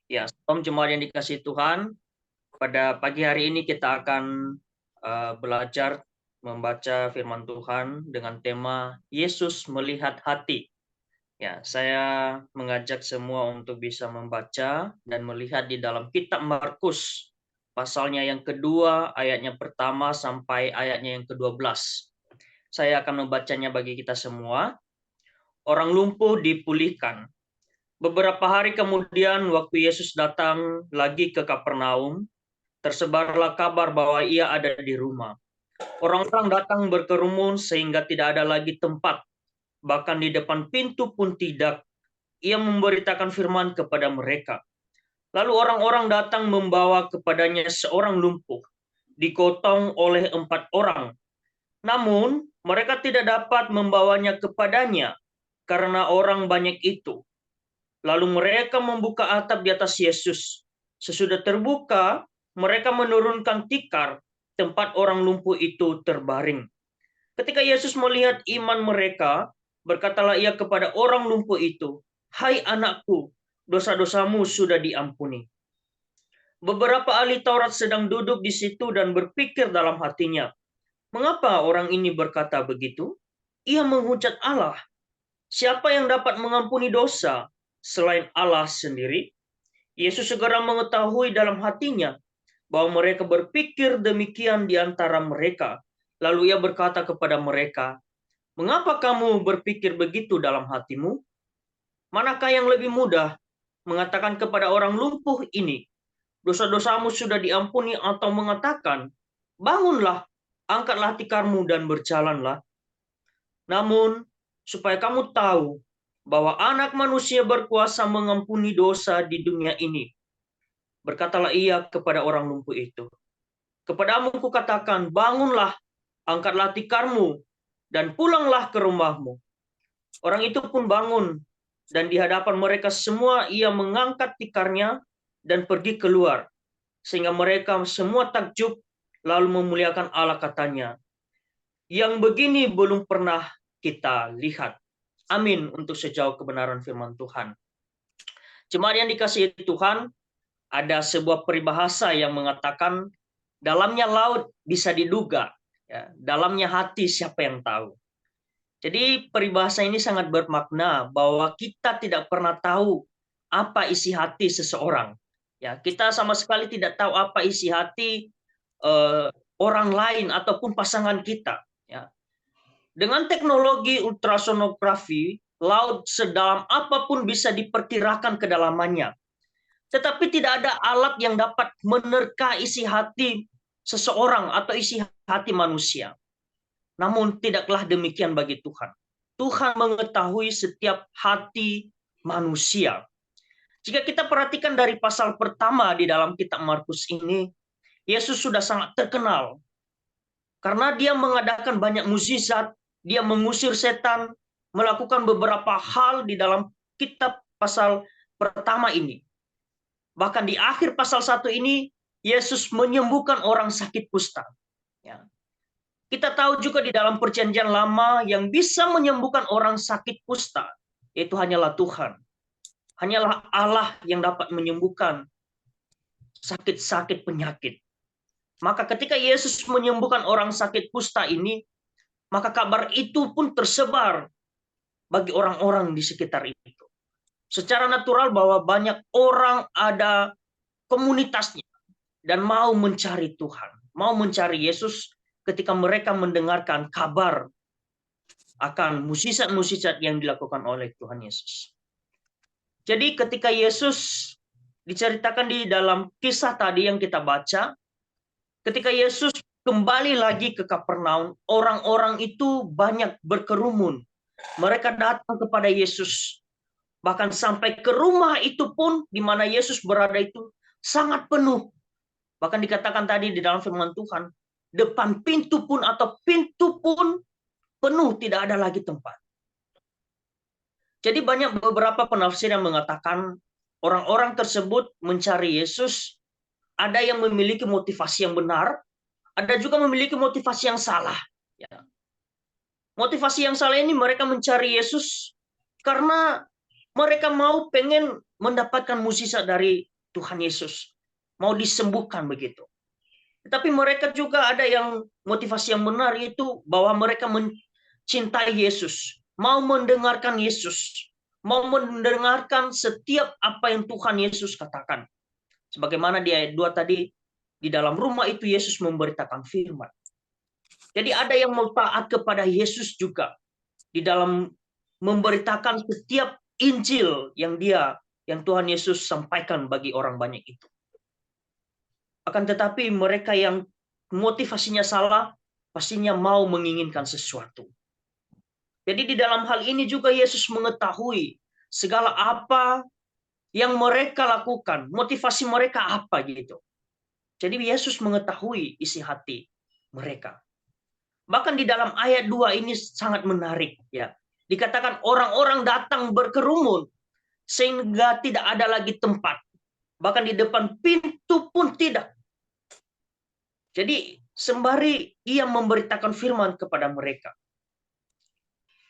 Ya, salam jemaat yang dikasihi Tuhan. Pada pagi hari ini kita akan belajar membaca firman Tuhan dengan tema Yesus melihat hati. Ya, saya mengajak semua untuk bisa membaca dan melihat di dalam kitab Markus, pasalnya yang kedua, ayatnya pertama sampai ayatnya yang ke-12. Saya akan membacanya bagi kita semua. Orang lumpuh dipulihkan. Beberapa hari kemudian, waktu Yesus datang lagi ke Kapernaum, tersebarlah kabar bahwa ia ada di rumah. Orang-orang datang berkerumun sehingga tidak ada lagi tempat, bahkan di depan pintu pun tidak. Ia memberitakan firman kepada mereka. Lalu orang-orang datang membawa kepadanya seorang lumpuh, digotong oleh 4 orang. Namun, mereka tidak dapat membawanya kepadanya karena orang banyak itu. Lalu mereka membuka atap di atas Yesus. Sesudah terbuka, mereka menurunkan tikar tempat orang lumpuh itu terbaring. Ketika Yesus melihat iman mereka, berkatalah ia kepada orang lumpuh itu, "Hai anakku, dosa-dosamu sudah diampuni." Beberapa ahli Taurat sedang duduk di situ dan berpikir dalam hatinya, "Mengapa orang ini berkata begitu? Ia menghujat Allah. Siapa yang dapat mengampuni dosa selain Allah sendiri?" Yesus segera mengetahui dalam hatinya bahwa mereka berpikir demikian di antara mereka. Lalu ia berkata kepada mereka, "Mengapa kamu berpikir begitu dalam hatimu? Manakah yang lebih mudah mengatakan kepada orang lumpuh ini, 'Dosa-dosamu sudah diampuni,' atau mengatakan, 'Bangunlah, angkatlah tikarmu dan berjalanlah'? Namun, supaya kamu tahu bahwa Anak Manusia berkuasa mengampuni dosa di dunia ini," berkatalah ia kepada orang lumpuh itu, "Kepadamu kukatakan, bangunlah, angkatlah tikarmu, dan pulanglah ke rumahmu." Orang itu pun bangun, dan di hadapan mereka semua ia mengangkat tikarnya dan pergi keluar, sehingga mereka semua takjub, lalu memuliakan Allah, katanya, "Yang begini belum pernah kita lihat." Amin untuk sejauh kebenaran firman Tuhan. Jemaat yang dikasihi Tuhan, ada sebuah peribahasa yang mengatakan dalamnya laut bisa diduga, ya, dalamnya hati siapa yang tahu. Jadi peribahasa ini sangat bermakna bahwa kita tidak pernah tahu apa isi hati seseorang. Ya, kita sama sekali tidak tahu apa isi hati orang lain ataupun pasangan kita. Ya. Dengan teknologi ultrasonografi, laut sedalam apapun bisa diperkirakan kedalamannya. Tetapi tidak ada alat yang dapat menerka isi hati seseorang atau isi hati manusia. Namun tidaklah demikian bagi Tuhan. Tuhan mengetahui setiap hati manusia. Jika kita perhatikan dari pasal pertama di dalam kitab Markus ini, Yesus sudah sangat terkenal karena dia mengadakan banyak mukjizat, dia mengusir setan, melakukan beberapa hal di dalam kitab pasal pertama ini. Bahkan di akhir pasal 1 ini, Yesus menyembuhkan orang sakit kusta. Ya. Kita tahu juga di dalam perjanjian lama yang bisa menyembuhkan orang sakit kusta, itu hanyalah Tuhan. Hanyalah Allah yang dapat menyembuhkan sakit-sakit penyakit. Maka ketika Yesus menyembuhkan orang sakit kusta ini, maka kabar itu pun tersebar bagi orang-orang di sekitar itu. Secara natural bahwa banyak orang ada komunitasnya dan mau mencari Tuhan, mau mencari Yesus ketika mereka mendengarkan kabar akan mukjizat-mukjizat yang dilakukan oleh Tuhan Yesus. Jadi ketika Yesus diceritakan di dalam kisah tadi yang kita baca, ketika Yesus kembali lagi ke Kapernaum, orang-orang itu banyak berkerumun. Mereka datang kepada Yesus. Bahkan sampai ke rumah itu pun di mana Yesus berada itu sangat penuh. Bahkan dikatakan tadi di dalam firman Tuhan, depan pintu pun atau pintu pun penuh, tidak ada lagi tempat. Jadi banyak beberapa penafsir yang mengatakan orang-orang tersebut mencari Yesus, ada yang memiliki motivasi yang benar, ada juga memiliki motivasi yang salah. Ya. Motivasi yang salah ini mereka mencari Yesus karena Mereka mau pengen mendapatkan mukjizat dari Tuhan Yesus. Mau disembuhkan begitu. Tetapi mereka juga ada yang motivasi yang benar, yaitu bahwa mereka mencintai Yesus. Mau mendengarkan Yesus. Mau mendengarkan setiap apa yang Tuhan Yesus katakan. Sebagaimana di ayat 2 tadi, di dalam rumah itu Yesus memberitakan firman. Jadi ada yang mau taat kepada Yesus juga di dalam memberitakan setiap Injil yang Tuhan Yesus sampaikan bagi orang banyak itu. Akan tetapi mereka yang motivasinya salah, pastinya mau menginginkan sesuatu. Jadi di dalam hal ini juga Yesus mengetahui segala apa yang mereka lakukan, motivasi mereka apa gitu. Jadi Yesus mengetahui isi hati mereka. Bahkan di dalam ayat 2 ini sangat menarik ya. Dikatakan orang-orang datang berkerumun sehingga tidak ada lagi tempat. Bahkan di depan pintu pun tidak. Jadi sembari ia memberitakan firman kepada mereka.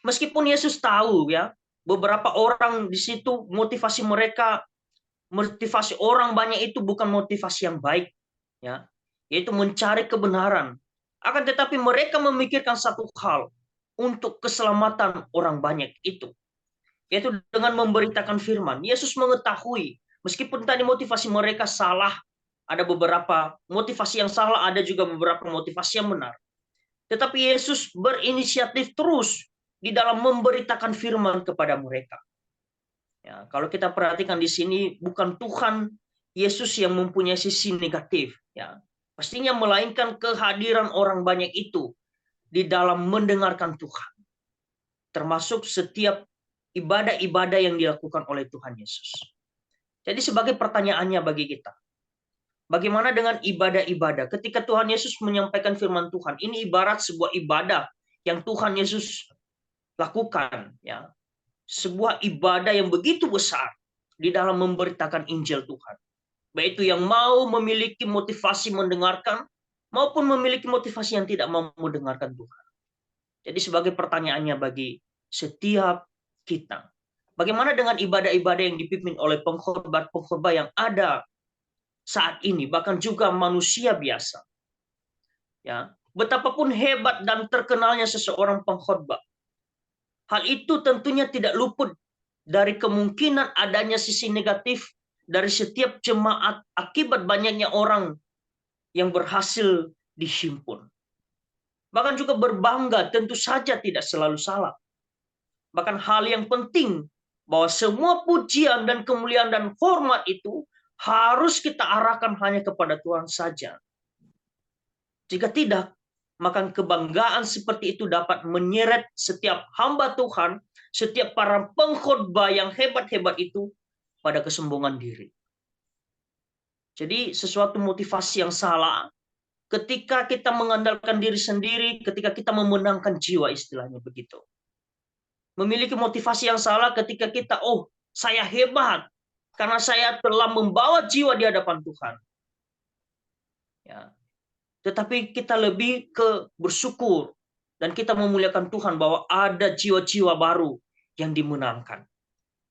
Meskipun Yesus tahu ya, beberapa orang di situ motivasi mereka, motivasi orang banyak itu bukan motivasi yang baik ya, yaitu mencari kebenaran. Akan tetapi mereka memikirkan satu hal untuk keselamatan orang banyak itu, yaitu dengan memberitakan firman. Yesus mengetahui meskipun tadi motivasi mereka salah, ada beberapa motivasi yang salah, ada juga beberapa motivasi yang benar. Tetapi Yesus berinisiatif terus di dalam memberitakan firman kepada mereka. Ya, kalau kita perhatikan di sini, bukan Tuhan Yesus yang mempunyai sisi negatif, ya. Pastinya melainkan kehadiran orang banyak itu di dalam mendengarkan Tuhan. Termasuk setiap ibadah-ibadah yang dilakukan oleh Tuhan Yesus. Jadi sebagai pertanyaannya bagi kita, bagaimana dengan ibadah-ibadah? Ketika Tuhan Yesus menyampaikan firman Tuhan, ini ibarat sebuah ibadah yang Tuhan Yesus lakukan, ya. Sebuah ibadah yang begitu besar di dalam memberitakan Injil Tuhan. Baik itu yang mau memiliki motivasi mendengarkan maupun memiliki motivasi yang tidak mau mendengarkan Tuhan. Jadi sebagai pertanyaannya bagi setiap kita, bagaimana dengan ibadah-ibadah yang dipimpin oleh pengkhotbah yang ada saat ini, bahkan juga manusia biasa. Ya, betapapun hebat dan terkenalnya seseorang pengkhotbah, hal itu tentunya tidak luput dari kemungkinan adanya sisi negatif dari setiap jemaat akibat banyaknya orang yang berhasil dihimpun. Bahkan juga berbangga tentu saja tidak selalu salah. Bahkan hal yang penting bahwa semua pujian dan kemuliaan dan hormat itu harus kita arahkan hanya kepada Tuhan saja. Jika tidak, maka kebanggaan seperti itu dapat menyeret setiap hamba Tuhan, setiap para pengkhotbah yang hebat-hebat itu pada kesombongan diri. Jadi sesuatu motivasi yang salah ketika kita mengandalkan diri sendiri, ketika kita memenangkan jiwa, istilahnya begitu. Memiliki motivasi yang salah ketika kita, oh saya hebat karena saya telah membawa jiwa di hadapan Tuhan. Ya. Tetapi kita lebih ke bersyukur dan kita memuliakan Tuhan bahwa ada jiwa-jiwa baru yang dimenangkan.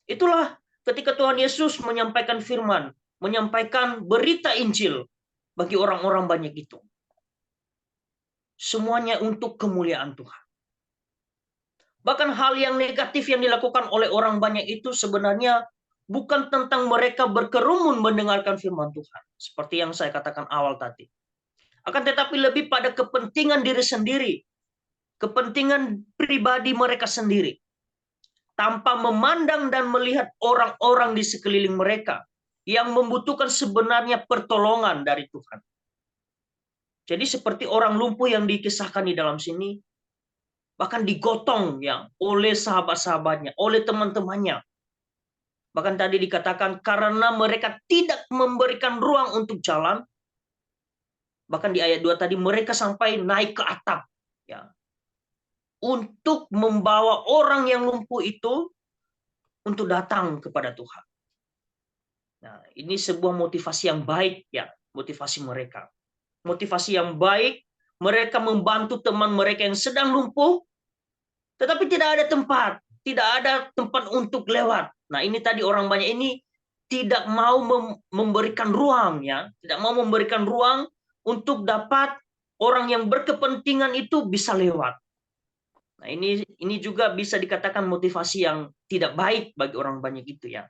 Itulah ketika Tuhan Yesus menyampaikan firman, menyampaikan berita Injil bagi orang-orang banyak itu. Semuanya untuk kemuliaan Tuhan. Bahkan hal yang negatif yang dilakukan oleh orang banyak itu sebenarnya bukan tentang mereka berkerumun mendengarkan firman Tuhan. Seperti yang saya katakan awal tadi. Akan tetapi lebih pada kepentingan diri sendiri. Kepentingan pribadi mereka sendiri. Tanpa memandang dan melihat orang-orang di sekeliling mereka yang membutuhkan sebenarnya pertolongan dari Tuhan. Jadi seperti orang lumpuh yang dikisahkan di dalam sini, bahkan digotong ya oleh sahabat-sahabatnya, oleh teman-temannya. Bahkan tadi dikatakan karena mereka tidak memberikan ruang untuk jalan, bahkan di ayat 2 tadi mereka sampai naik ke atap ya, untuk membawa orang yang lumpuh itu untuk datang kepada Tuhan. Nah, ini sebuah motivasi yang baik ya, motivasi mereka. Motivasi yang baik, mereka membantu teman mereka yang sedang lumpuh, tetapi tidak ada tempat. Tidak ada tempat untuk lewat. Nah, ini tadi orang banyak ini tidak mau memberikan ruang, ya, tidak mau memberikan ruang untuk dapat orang yang berkepentingan itu bisa lewat. Nah, ini juga bisa dikatakan motivasi yang tidak baik bagi orang banyak itu, ya.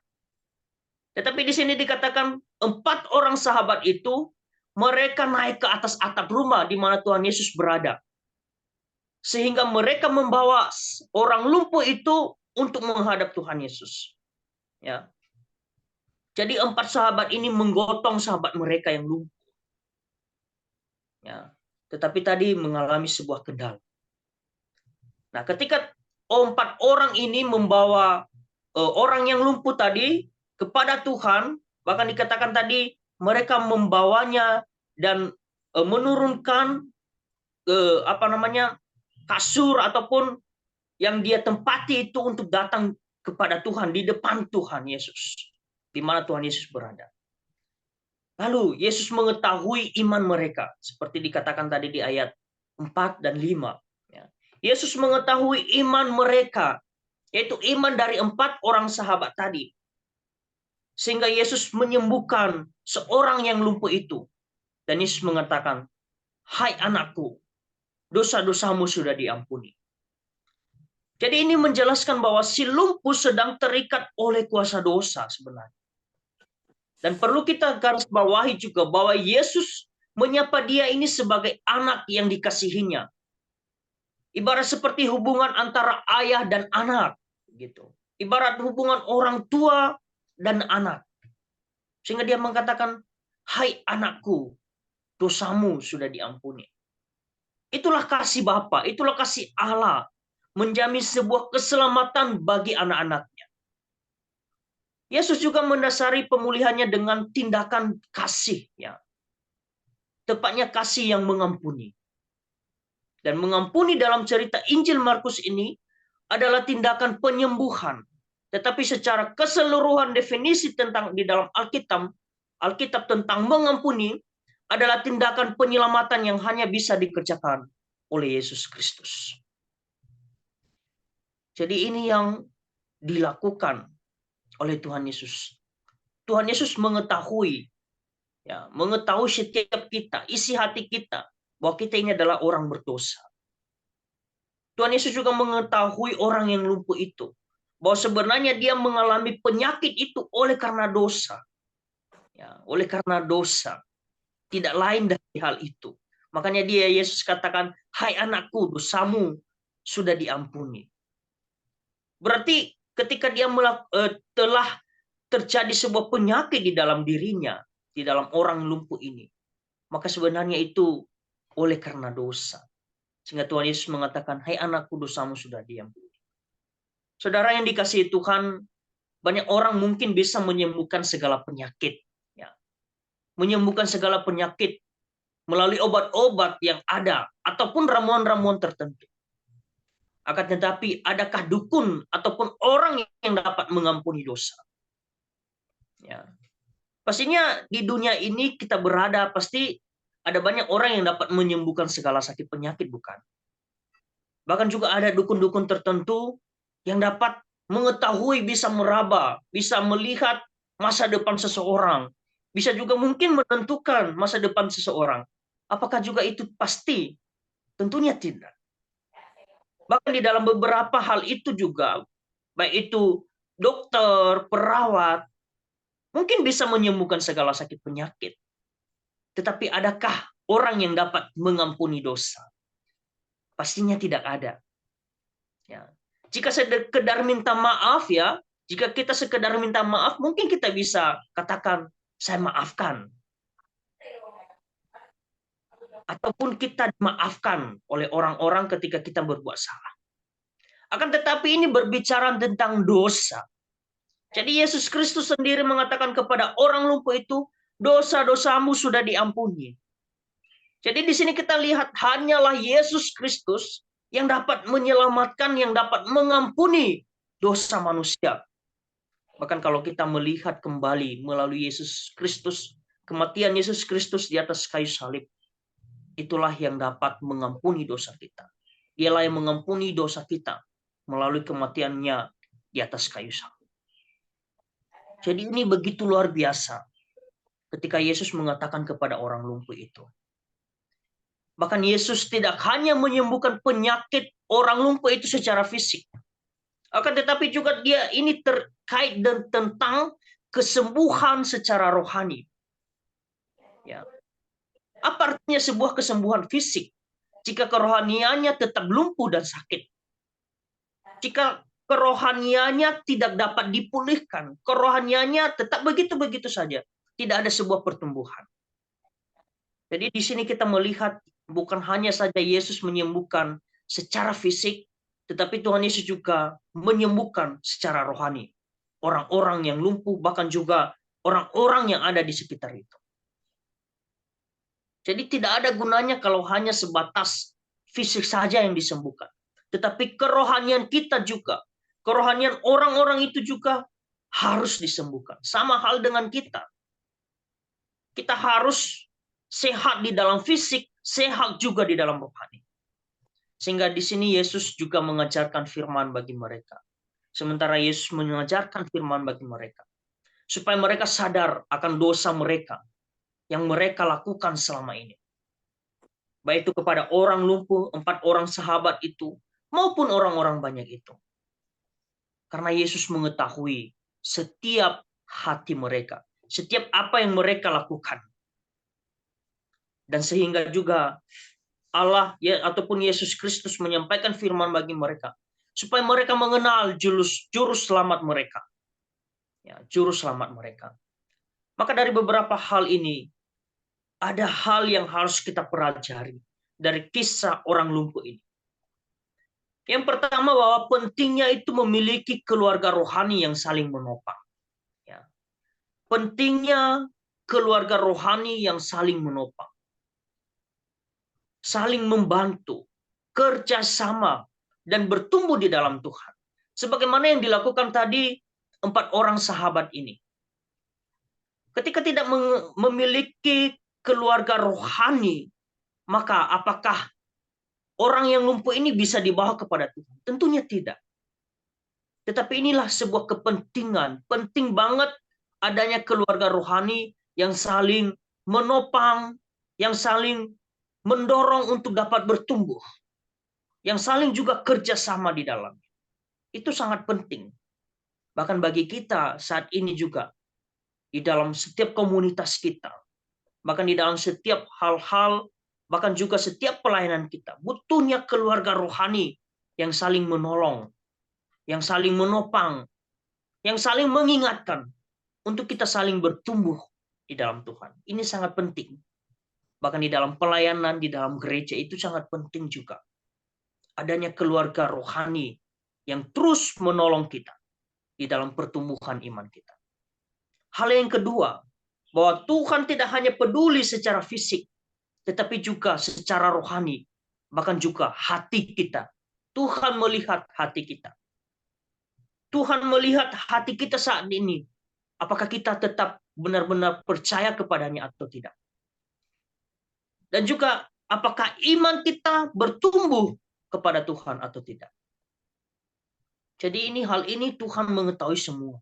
Tetapi di sini dikatakan 4 orang sahabat itu mereka naik ke atas atap rumah di mana Tuhan Yesus berada. Sehingga mereka membawa orang lumpuh itu untuk menghadap Tuhan Yesus. Ya. Jadi 4 sahabat ini menggotong sahabat mereka yang lumpuh. Ya. Tetapi tadi mengalami sebuah kendala. Nah, ketika 4 orang ini membawa orang yang lumpuh tadi kepada Tuhan, bahkan dikatakan tadi mereka membawanya dan menurunkan kasur ataupun yang dia tempati itu untuk datang kepada Tuhan di depan Tuhan Yesus, di mana Tuhan Yesus berada. Lalu Yesus mengetahui iman mereka, seperti dikatakan tadi di ayat 4 dan 5. Yesus mengetahui iman mereka, yaitu iman dari 4 orang sahabat tadi. Sehingga Yesus menyembuhkan seorang yang lumpuh itu. Dan Yesus mengatakan, "Hai anakku, dosa-dosamu sudah diampuni." Jadi ini menjelaskan bahwa si lumpuh sedang terikat oleh kuasa dosa sebenarnya. Dan perlu kita garis bawahi juga bahwa Yesus menyapa dia ini sebagai anak yang dikasihinya. Ibarat seperti hubungan antara ayah dan anak, gitu. Ibarat hubungan orang tua dan anak. Sehingga dia mengatakan, "Hai anakku, dosamu sudah diampuni." Itulah kasih Bapa, itulah kasih Allah menjamin sebuah keselamatan bagi anak-anaknya. Yesus juga mendasari pemulihannya dengan tindakan kasih, ya. Tepatnya kasih yang mengampuni. Dan mengampuni dalam cerita Injil Markus ini adalah tindakan penyembuhan. Tetapi secara keseluruhan definisi tentang di dalam Alkitab tentang mengampuni adalah tindakan penyelamatan yang hanya bisa dikerjakan oleh Yesus Kristus. Jadi ini yang dilakukan oleh Tuhan Yesus. Tuhan Yesus mengetahui, ya, mengetahui setiap kita, isi hati kita, bahwa kita ini adalah orang berdosa. Tuhan Yesus juga mengetahui orang yang lumpuh itu, bahwa sebenarnya dia mengalami penyakit itu oleh karena dosa. Ya, oleh karena dosa. Tidak lain dari hal itu. Makanya Yesus katakan, "Hai anakku, dosamu sudah diampuni." Berarti ketika dia telah terjadi sebuah penyakit di dalam dirinya, di dalam orang lumpuh ini, maka sebenarnya itu oleh karena dosa. Sehingga Tuhan Yesus mengatakan, "Hai anakku, dosamu sudah diampuni." Saudara yang dikasihi Tuhan, banyak orang mungkin bisa menyembuhkan segala penyakit. Ya. Menyembuhkan segala penyakit melalui obat-obat yang ada, ataupun ramuan-ramuan tertentu. Akan tetapi, adakah dukun ataupun orang yang dapat mengampuni dosa? Ya. Pastinya di dunia ini kita berada, pasti ada banyak orang yang dapat menyembuhkan segala sakit penyakit, bukan? Bahkan juga ada dukun-dukun tertentu yang dapat mengetahui, bisa meraba, bisa melihat masa depan seseorang, bisa juga mungkin menentukan masa depan seseorang. Apakah juga itu pasti? Tentunya tidak. Bahkan di dalam beberapa hal itu juga, baik itu dokter, perawat, mungkin bisa menyembuhkan segala sakit penyakit. Tetapi adakah orang yang dapat mengampuni dosa? Pastinya tidak ada. Ya. Jika sekedar minta maaf, ya, jika kita sekedar minta maaf, mungkin kita bisa katakan, "Saya maafkan." Ataupun kita dimaafkan oleh orang-orang ketika kita berbuat salah. Akan tetapi ini berbicara tentang dosa. Jadi Yesus Kristus sendiri mengatakan kepada orang lumpuh itu, "Dosa-dosamu sudah diampuni." Jadi di sini kita lihat hanyalah Yesus Kristus yang dapat menyelamatkan, yang dapat mengampuni dosa manusia. Bahkan kalau kita melihat kembali melalui Yesus Kristus, kematian Yesus Kristus di atas kayu salib, itulah yang dapat mengampuni dosa kita. Dialah yang mengampuni dosa kita melalui kematiannya di atas kayu salib. Jadi ini begitu luar biasa ketika Yesus mengatakan kepada orang lumpuh itu. Bahkan Yesus tidak hanya menyembuhkan penyakit orang lumpuh itu secara fisik. Akan tetapi juga dia ini terkait dan tentang kesembuhan secara rohani. Ya. Apa artinya sebuah kesembuhan fisik? Jika kerohaniannya tetap lumpuh dan sakit. Jika kerohaniannya tidak dapat dipulihkan, kerohaniannya tetap begitu-begitu saja. Tidak ada sebuah pertumbuhan. Jadi di sini kita melihat bukan hanya saja Yesus menyembuhkan secara fisik, tetapi Tuhan Yesus juga menyembuhkan secara rohani. Orang-orang yang lumpuh, bahkan juga orang-orang yang ada di sekitar itu. Jadi tidak ada gunanya kalau hanya sebatas fisik saja yang disembuhkan. Tetapi kerohanian kita juga, kerohanian orang-orang itu juga harus disembuhkan. Sama hal dengan kita. Kita harus sehat di dalam fisik, sehat juga di dalam rohani. Sehingga di sini Yesus juga mengajarkan firman bagi mereka. Sementara Yesus mengajarkan firman bagi mereka. Supaya mereka sadar akan dosa mereka yang mereka lakukan selama ini. Baik itu kepada orang lumpuh, 4 orang sahabat itu, maupun orang-orang banyak itu. Karena Yesus mengetahui setiap hati mereka. Setiap apa yang mereka lakukan. Dan sehingga juga Allah ya ataupun Yesus Kristus menyampaikan firman bagi mereka. Supaya mereka mengenal juru selamat mereka. Ya, juru selamat mereka. Maka dari beberapa hal ini, ada hal yang harus kita pelajari dari kisah orang lumpuh ini. Yang pertama bahwa pentingnya itu memiliki keluarga rohani yang saling menopang. Ya. Pentingnya keluarga rohani yang saling menopang. Saling membantu, kerjasama, dan bertumbuh di dalam Tuhan. Sebagaimana yang dilakukan tadi 4 orang sahabat ini. Ketika tidak memiliki keluarga rohani, maka apakah orang yang lumpuh ini bisa dibawa kepada Tuhan? Tentunya tidak. Tetapi inilah sebuah kepentingan. Penting banget adanya keluarga rohani yang saling menopang, yang saling mendorong untuk dapat bertumbuh. Yang saling juga kerjasama di dalamnya. Itu sangat penting. Bahkan bagi kita saat ini juga. Di dalam setiap komunitas kita. Bahkan di dalam setiap hal-hal, bahkan juga setiap pelayanan kita. Butuhnya keluarga rohani yang saling menolong, yang saling menopang, yang saling mengingatkan untuk kita saling bertumbuh di dalam Tuhan. Ini sangat penting. Bahkan di dalam pelayanan, di dalam gereja itu sangat penting juga. Adanya keluarga rohani yang terus menolong kita di dalam pertumbuhan iman kita. Hal yang kedua, bahwa Tuhan tidak hanya peduli secara fisik, tetapi juga secara rohani, bahkan juga hati kita. Tuhan melihat hati kita. Tuhan melihat hati kita saat ini. Apakah kita tetap benar-benar percaya kepadanya atau tidak. Dan juga apakah iman kita bertumbuh kepada Tuhan atau tidak. Jadi hal ini Tuhan mengetahui semua.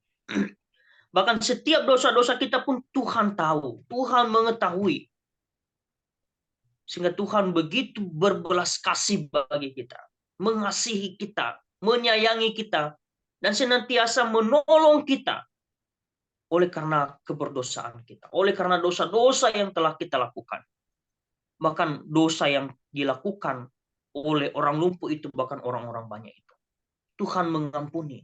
Bahkan setiap dosa-dosa kita pun Tuhan tahu. Tuhan mengetahui. Sehingga Tuhan begitu berbelas kasih bagi kita. Mengasihi kita. Menyayangi kita. Dan senantiasa menolong kita. Oleh karena keberdosaan kita. Oleh karena dosa-dosa yang telah kita lakukan. Bahkan dosa yang dilakukan oleh orang lumpuh itu. Bahkan orang-orang banyak itu. Tuhan mengampuni.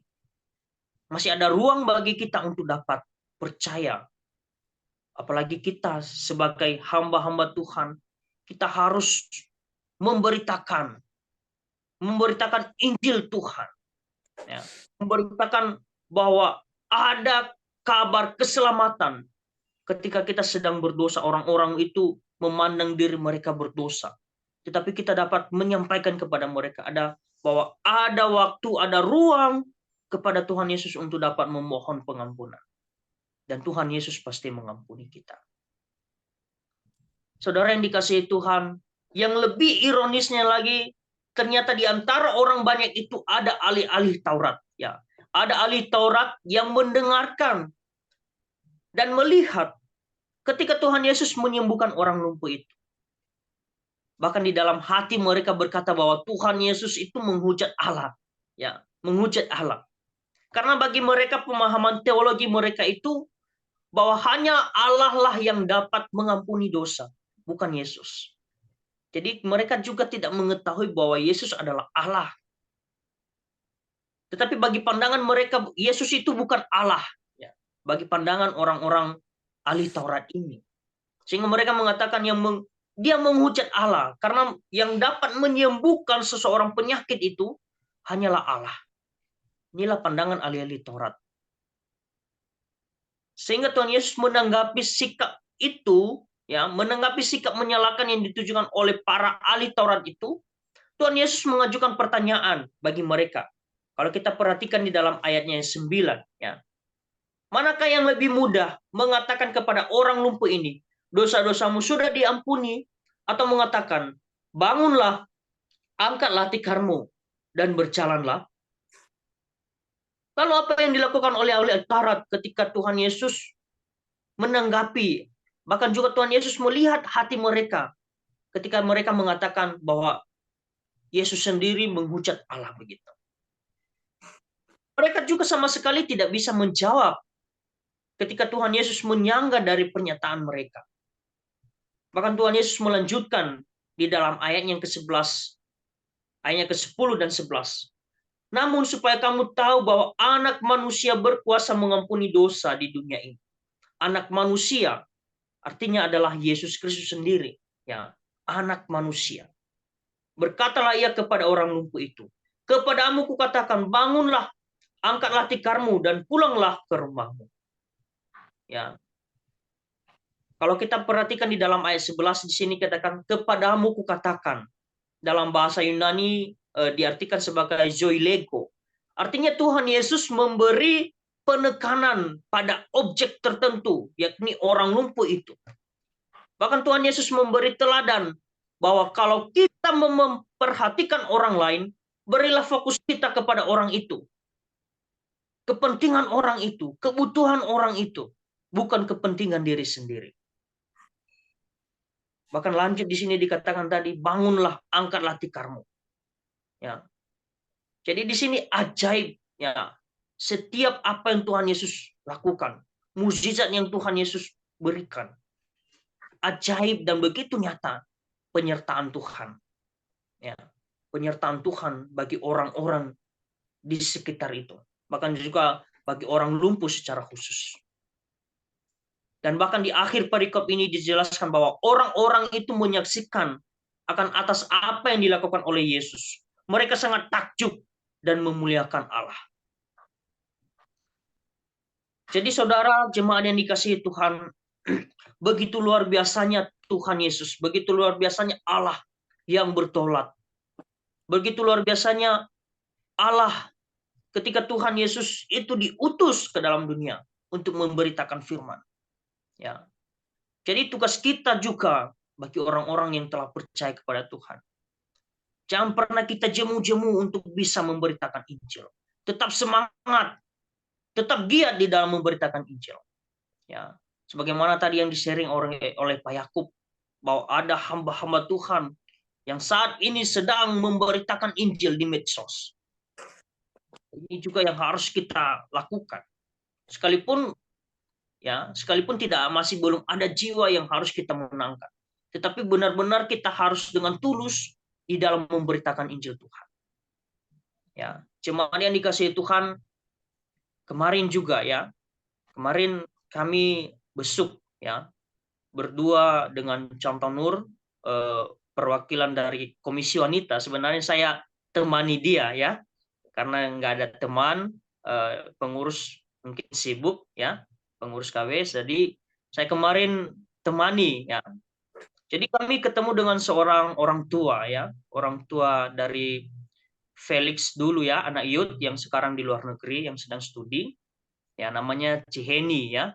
Masih ada ruang bagi kita untuk dapat percaya. Apalagi kita sebagai hamba-hamba Tuhan, kita harus memberitakan Injil Tuhan. Ya, memberitakan bahwa ada kabar keselamatan ketika kita sedang berdosa. Orang-orang itu memandang diri mereka berdosa. Tetapi kita dapat menyampaikan kepada mereka bahwa ada waktu, ada ruang kepada Tuhan Yesus untuk dapat memohon pengampunan. Dan Tuhan Yesus pasti mengampuni kita. Saudara yang dikasihi Tuhan, yang lebih ironisnya lagi, ternyata di antara orang banyak itu ada ahli-ahli Taurat, ya. Ada ahli Taurat yang mendengarkan dan melihat ketika Tuhan Yesus menyembuhkan orang lumpuh itu. Bahkan di dalam hati mereka berkata bahwa Tuhan Yesus itu menghujat Allah, ya, menghujat Allah. Karena bagi mereka pemahaman teologi mereka itu bahwa hanya Allah lah yang dapat mengampuni dosa, bukan Yesus. Jadi mereka juga tidak mengetahui bahwa Yesus adalah Allah. Tetapi bagi pandangan mereka, Yesus itu bukan Allah. Ya. Bagi pandangan orang-orang ahli Taurat ini. Sehingga mereka mengatakan dia menghujat Allah. Karena yang dapat menyembuhkan seseorang penyakit itu hanyalah Allah. Inilah pandangan ahli-ahli Taurat. Sehingga Tuhan Yesus menanggapi sikap itu, ya, menanggapi sikap menyalahkan yang ditujukan oleh para ahli Taurat itu, Tuhan Yesus mengajukan pertanyaan bagi mereka. Kalau kita perhatikan di dalam ayatnya yang 9, ya. Manakah yang lebih mudah mengatakan kepada orang lumpuh ini, dosa-dosamu sudah diampuni, atau mengatakan, bangunlah, angkatlah tikarmu, dan berjalanlah? Lalu apa yang dilakukan oleh ahli Taurat ketika Tuhan Yesus menanggapi, bahkan juga Tuhan Yesus melihat hati mereka ketika mereka mengatakan bahwa Yesus sendiri menghujat Allah begitu. Mereka juga sama sekali tidak bisa menjawab ketika Tuhan Yesus menyangga dari pernyataan mereka. Bahkan Tuhan Yesus melanjutkan di dalam ayat yang ke-11, ayatnya ke-10 dan 11. Namun supaya kamu tahu bahwa anak manusia berkuasa mengampuni dosa di dunia ini. Anak manusia artinya adalah Yesus Kristus sendiri. Ya, anak manusia. Berkatalah ia kepada orang lumpuh itu, kepadamu kukatakan, bangunlah, angkatlah tikarmu, dan pulanglah ke rumahmu. Ya. Kalau kita perhatikan di dalam ayat 11 di sini katakan, kepadamu kukatakan. Dalam bahasa Yunani diartikan sebagai zoilego. Artinya Tuhan Yesus memberi penekanan pada objek tertentu, yakni orang lumpuh itu. Bahkan Tuhan Yesus memberi teladan bahwa kalau kita memperhatikan orang lain, berilah fokus kita kepada orang itu. Kepentingan orang itu, kebutuhan orang itu, bukan kepentingan diri sendiri. Bahkan lanjut di sini dikatakan tadi, bangunlah, angkatlah tikarmu. Ya. Jadi di sini ajaib, ya. Setiap apa yang Tuhan Yesus lakukan, mukjizat yang Tuhan Yesus berikan, ajaib dan begitu nyata penyertaan Tuhan. Ya. Penyertaan Tuhan bagi orang-orang di sekitar itu. Bahkan juga bagi orang lumpuh secara khusus. Dan bahkan di akhir perikop ini dijelaskan bahwa orang-orang itu menyaksikan akan atas apa yang dilakukan oleh Yesus. Mereka sangat takjub dan memuliakan Allah. Jadi saudara jemaat yang dikasihi Tuhan, begitu luar biasanya Tuhan Yesus, begitu luar biasanya Allah yang bertaulat. Begitu luar biasanya Allah ketika Tuhan Yesus itu diutus ke dalam dunia untuk memberitakan firman. Ya. Jadi tugas kita juga bagi orang-orang yang telah percaya kepada Tuhan. Jangan pernah kita jemu-jemu untuk bisa memberitakan Injil. Tetap semangat, tetap giat di dalam memberitakan Injil. Ya, sebagaimana tadi yang di-sharing oleh Pak Yakub, bahwa ada hamba-hamba Tuhan yang saat ini sedang memberitakan Injil di medsos. Ini juga yang harus kita lakukan. Sekalipun tidak masih belum ada jiwa yang harus kita menangkan. Tetapi benar-benar kita harus dengan tulus di dalam memberitakan Injil Tuhan. Ya, jemaat yang dikasihi Tuhan, kemarin juga ya, kemarin kami besuk ya, berdua dengan Contoh Nur, perwakilan dari Komisi Wanita. Sebenarnya saya temani dia ya, karena nggak ada teman, pengurus mungkin sibuk ya, pengurus KW, jadi saya kemarin temani ya. Jadi kami ketemu dengan seorang orang tua ya, orang tua dari Felix dulu ya, anak Yud yang sekarang di luar negeri yang sedang studi, ya namanya Ciheni ya.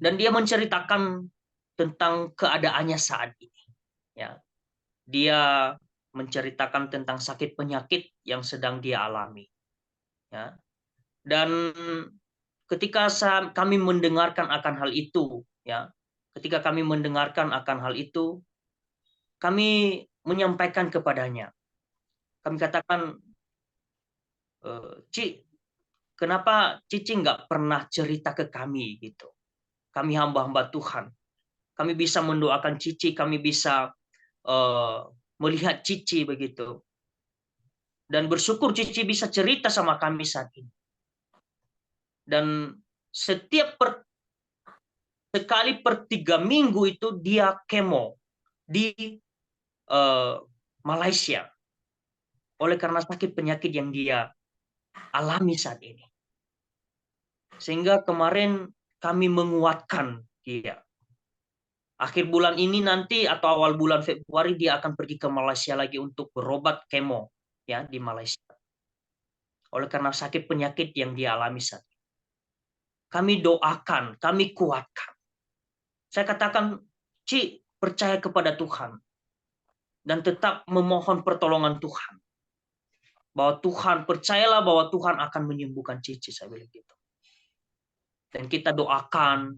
Dan dia menceritakan tentang keadaannya saat ini. Ya, dia menceritakan tentang sakit penyakit yang sedang dia alami. Ya. Dan ketika kami mendengarkan akan hal itu, ya, ketika kami mendengarkan akan hal itu, kami menyampaikan kepadanya. Kami katakan, Ci, kenapa Cici nggak pernah cerita ke kami gitu? Kami hamba-hamba Tuhan. Kami bisa mendoakan Cici, kami bisa melihat Cici begitu. Dan bersyukur Cici bisa cerita sama kami saat ini. Dan sekali per 3 minggu itu dia kemo di Malaysia. Oleh karena sakit penyakit yang dia alami saat ini. Sehingga kemarin kami menguatkan dia. Akhir bulan ini nanti atau awal bulan Februari dia akan pergi ke Malaysia lagi untuk berobat kemo ya di Malaysia. Oleh karena sakit penyakit yang dia alami saat ini. Kami doakan, kami kuatkan. Saya katakan, Ci, percaya kepada Tuhan dan tetap memohon pertolongan Tuhan. Bahwa Tuhan, percayalah bahwa Tuhan akan menyembuhkan Cici, saya bilang gitu. Dan kita doakan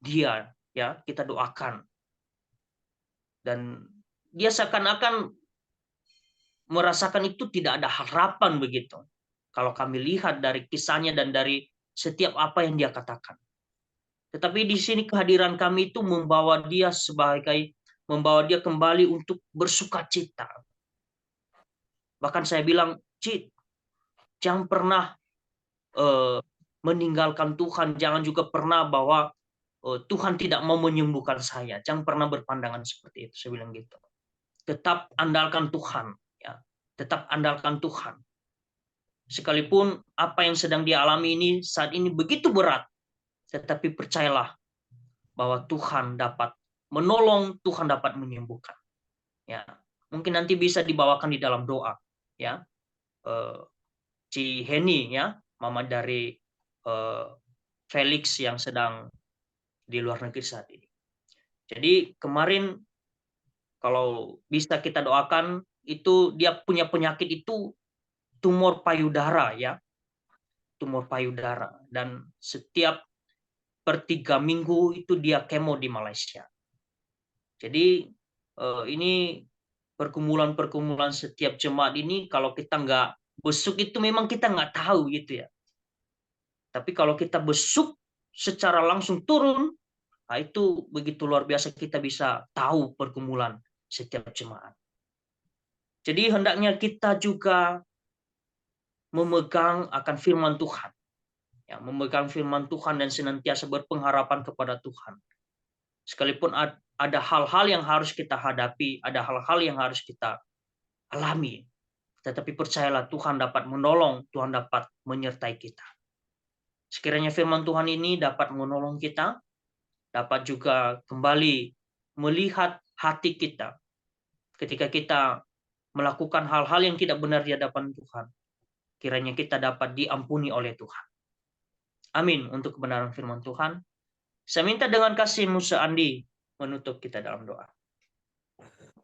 dia, ya, kita doakan. Dan dia seakan-akan merasakan itu tidak ada harapan begitu. Kalau kami lihat dari kisahnya dan dari setiap apa yang dia katakan. Tetapi di sini kehadiran kami itu membawa dia kembali untuk bersukacita. Bahkan saya bilang, Cid, jangan pernah meninggalkan Tuhan, jangan juga pernah bahwa Tuhan tidak mau menyembuhkan saya. Jangan pernah berpandangan seperti itu, saya bilang gitu. Tetap andalkan Tuhan, ya. Tetap andalkan Tuhan. Sekalipun apa yang sedang dialami ini saat ini begitu berat, tetapi percayalah bahwa Tuhan dapat menolong, Tuhan dapat menyembuhkan. Ya, mungkin nanti bisa dibawakan di dalam doa, ya. Ci Heni, ya, mama dari Felix yang sedang di luar negeri saat ini. Jadi kemarin kalau bisa kita doakan itu dia punya penyakit itu tumor payudara, ya. Tumor payudara, dan setiap per 3 minggu itu dia kemo di Malaysia. Jadi ini pergumulan-pergumulan setiap jemaat ini kalau kita nggak besuk itu memang kita nggak tahu gitu ya. Tapi kalau kita besuk secara langsung turun, nah itu begitu luar biasa kita bisa tahu pergumulan setiap jemaat. Jadi hendaknya kita juga memegang akan firman Tuhan. Ya, memegang firman Tuhan dan senantiasa berpengharapan kepada Tuhan. Sekalipun ada hal-hal yang harus kita hadapi, ada hal-hal yang harus kita alami. Tetapi percayalah Tuhan dapat menolong, Tuhan dapat menyertai kita. Sekiranya firman Tuhan ini dapat menolong kita, dapat juga kembali melihat hati kita ketika kita melakukan hal-hal yang tidak benar di hadapan Tuhan. Kiranya kita dapat diampuni oleh Tuhan. Amin untuk kebenaran firman Tuhan. Saya minta dengan kasih-Mu Andi menutup kita dalam doa.